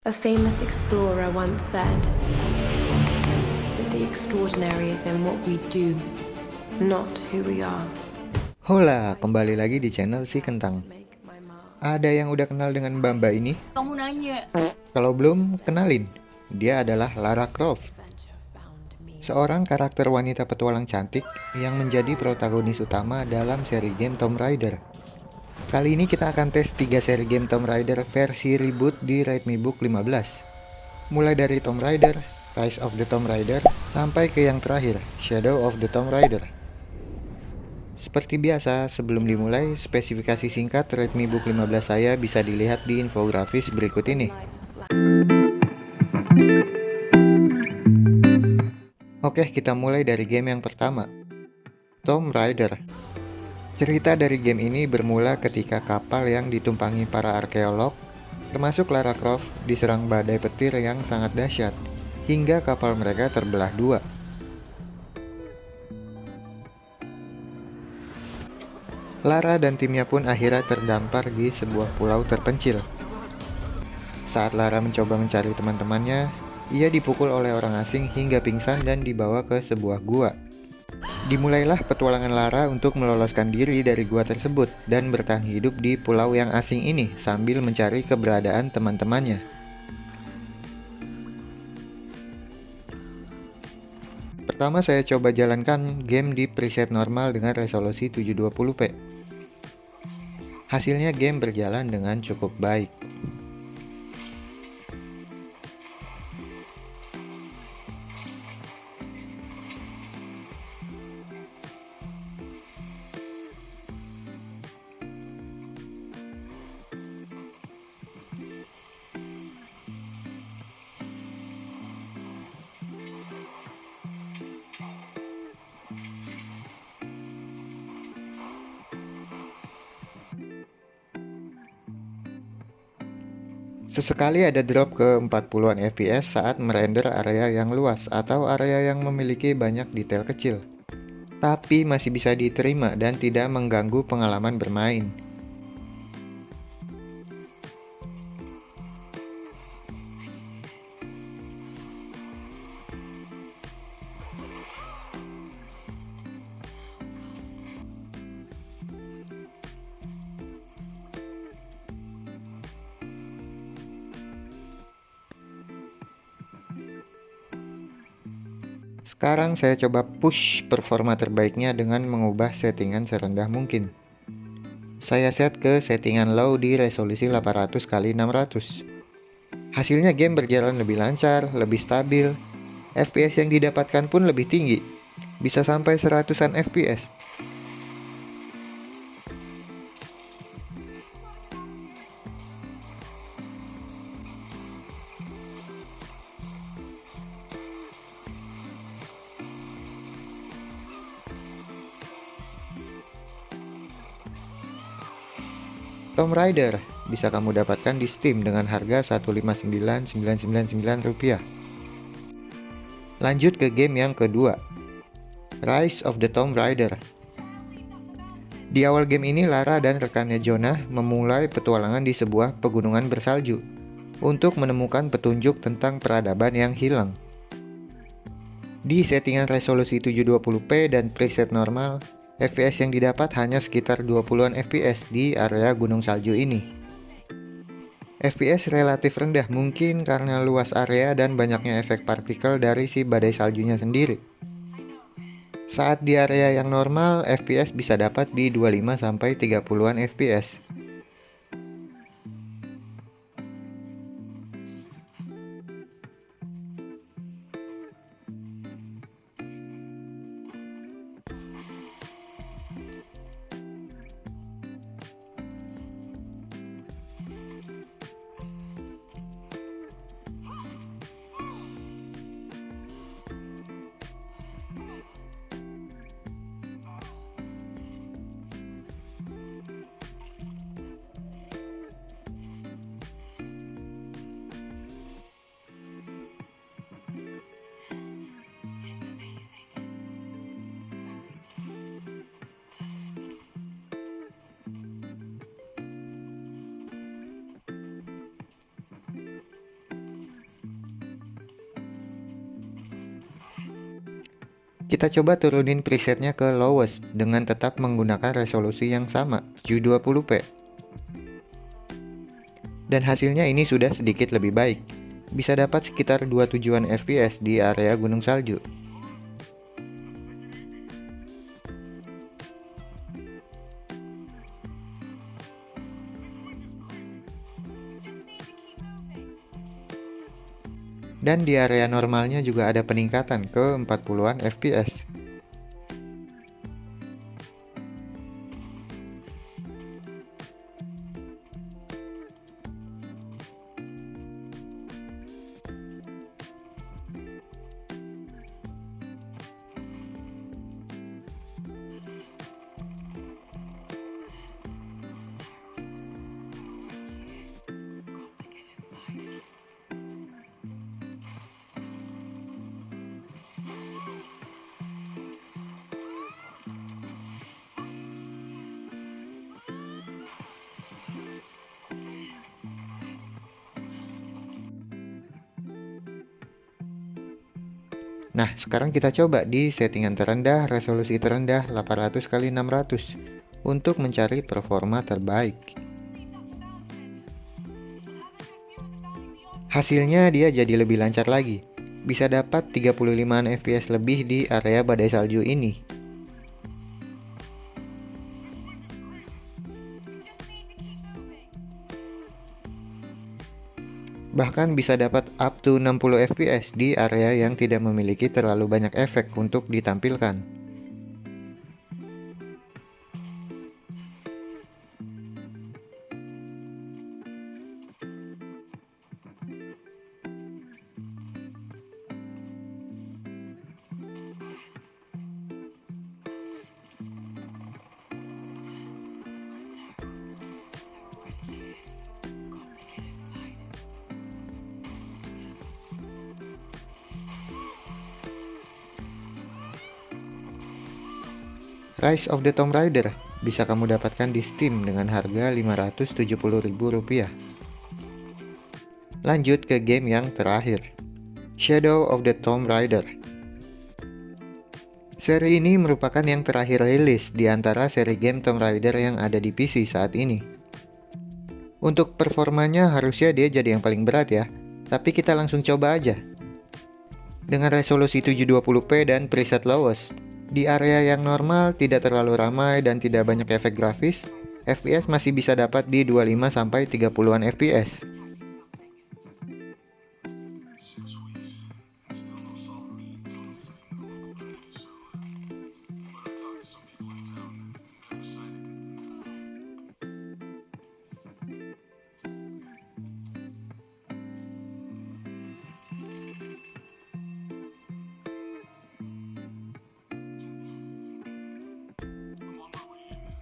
A famous explorer once said that the extraordinary is in what we do, not who we are. Hola, kembali lagi di channel Si Kentang. Ada yang udah kenal dengan Mbak ini? Kamu nanya. Kalau belum, kenalin. Dia adalah Lara Croft, seorang karakter wanita petualang cantik yang menjadi protagonis utama dalam seri game Tomb Raider. Kali ini kita akan tes 3 seri game Tomb Raider versi reboot di Redmi Book 15. Mulai dari Tomb Raider, Rise of the Tomb Raider, sampai ke yang terakhir, Shadow of the Tomb Raider. Seperti biasa, sebelum dimulai, spesifikasi singkat Redmi Book 15 saya bisa dilihat di infografis berikut ini. Oke, kita mulai dari game yang pertama, Tomb Raider. Cerita dari game ini bermula ketika kapal yang ditumpangi para arkeolog, termasuk Lara Croft, diserang badai petir yang sangat dahsyat, hingga kapal mereka terbelah dua. Lara dan timnya pun akhirnya terdampar di sebuah pulau terpencil. Saat Lara mencoba mencari teman-temannya, ia dipukul oleh orang asing hingga pingsan dan dibawa ke sebuah gua. Dimulailah petualangan Lara untuk meloloskan diri dari gua tersebut dan bertahan hidup di pulau yang asing ini sambil mencari keberadaan teman-temannya. Pertama saya coba jalankan game di preset normal dengan resolusi 720p. Hasilnya game berjalan dengan cukup baik. Sesekali ada drop ke 40-an fps saat merender area yang luas atau area yang memiliki banyak detail kecil. Tapi masih bisa diterima dan tidak mengganggu pengalaman bermain. Sekarang saya coba push performa terbaiknya dengan mengubah settingan serendah mungkin. Saya set ke settingan low di resolusi 800x600. Hasilnya game berjalan lebih lancar, lebih stabil. FPS yang didapatkan pun lebih tinggi, bisa sampai 100-an FPS. Tomb Raider bisa kamu dapatkan di Steam dengan harga Rp159.999. Lanjut ke game yang kedua, Rise of the Tomb Raider. Di awal game ini Lara dan rekannya Jonah memulai petualangan di sebuah pegunungan bersalju untuk menemukan petunjuk tentang peradaban yang hilang. Di settingan resolusi 720p dan preset normal, FPS yang didapat hanya sekitar 20-an FPS di area gunung salju ini. FPS relatif rendah mungkin karena luas area dan banyaknya efek partikel dari si badai saljunya sendiri. Saat di area yang normal, FPS bisa dapat di 25-30-an FPS. Kita coba turunin presetnya ke lowest dengan tetap menggunakan resolusi yang sama, 720p. Dan hasilnya ini sudah sedikit lebih baik. Bisa dapat sekitar 27 fps di area gunung salju. Dan di area normalnya juga ada peningkatan ke 40-an fps. Nah, sekarang kita coba di settingan terendah, resolusi terendah 800x600 untuk mencari performa terbaik. Hasilnya dia jadi lebih lancar lagi. Bisa dapat 35 fps lebih di area badai salju ini. Bahkan bisa dapat up to 60 fps di area yang tidak memiliki terlalu banyak efek untuk ditampilkan. Rise of the Tomb Raider bisa kamu dapatkan di Steam dengan harga Rp570.000. Lanjut ke game yang terakhir, Shadow of the Tomb Raider. Seri ini merupakan yang terakhir rilis di antara seri game Tomb Raider yang ada di PC saat ini. Untuk performanya harusnya dia jadi yang paling berat ya, tapi kita langsung coba aja. Dengan resolusi 720p dan preset lowest, di area yang normal, tidak terlalu ramai dan tidak banyak efek grafis, FPS masih bisa dapat di 25-30an fps.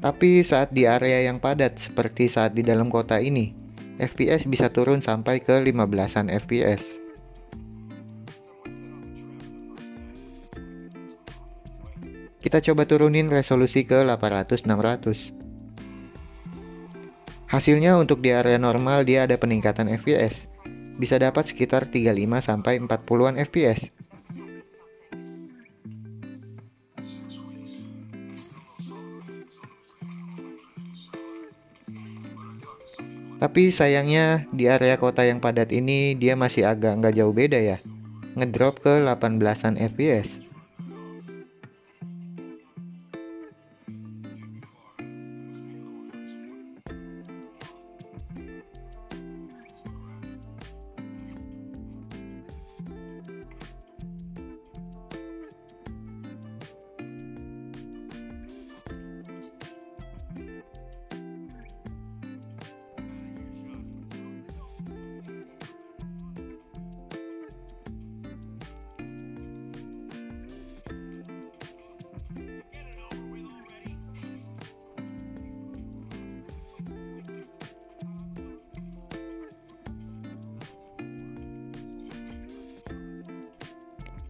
Tapi saat di area yang padat seperti saat di dalam kota ini, FPS bisa turun sampai ke 15-an fps. Kita coba turunin resolusi ke 800-600. Hasilnya untuk di area normal dia ada peningkatan fps. Bisa dapat sekitar 35-40an fps. Tapi sayangnya di area kota yang padat ini dia masih agak nggak jauh beda ya, ngedrop ke 18-an fps.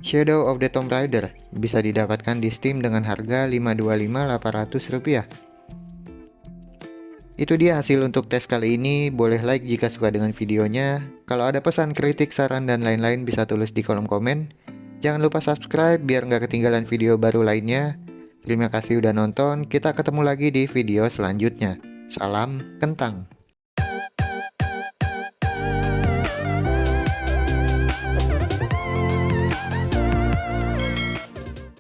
Shadow of the Tomb Raider bisa didapatkan di Steam dengan harga Rp525.800. Itu dia hasil untuk tes kali ini. Boleh like jika suka dengan videonya. Kalau ada pesan, kritik, saran, dan lain-lain bisa tulis di kolom komen. Jangan lupa subscribe biar nggak ketinggalan video baru lainnya. Terima kasih udah nonton, kita ketemu lagi di video selanjutnya. Salam kentang.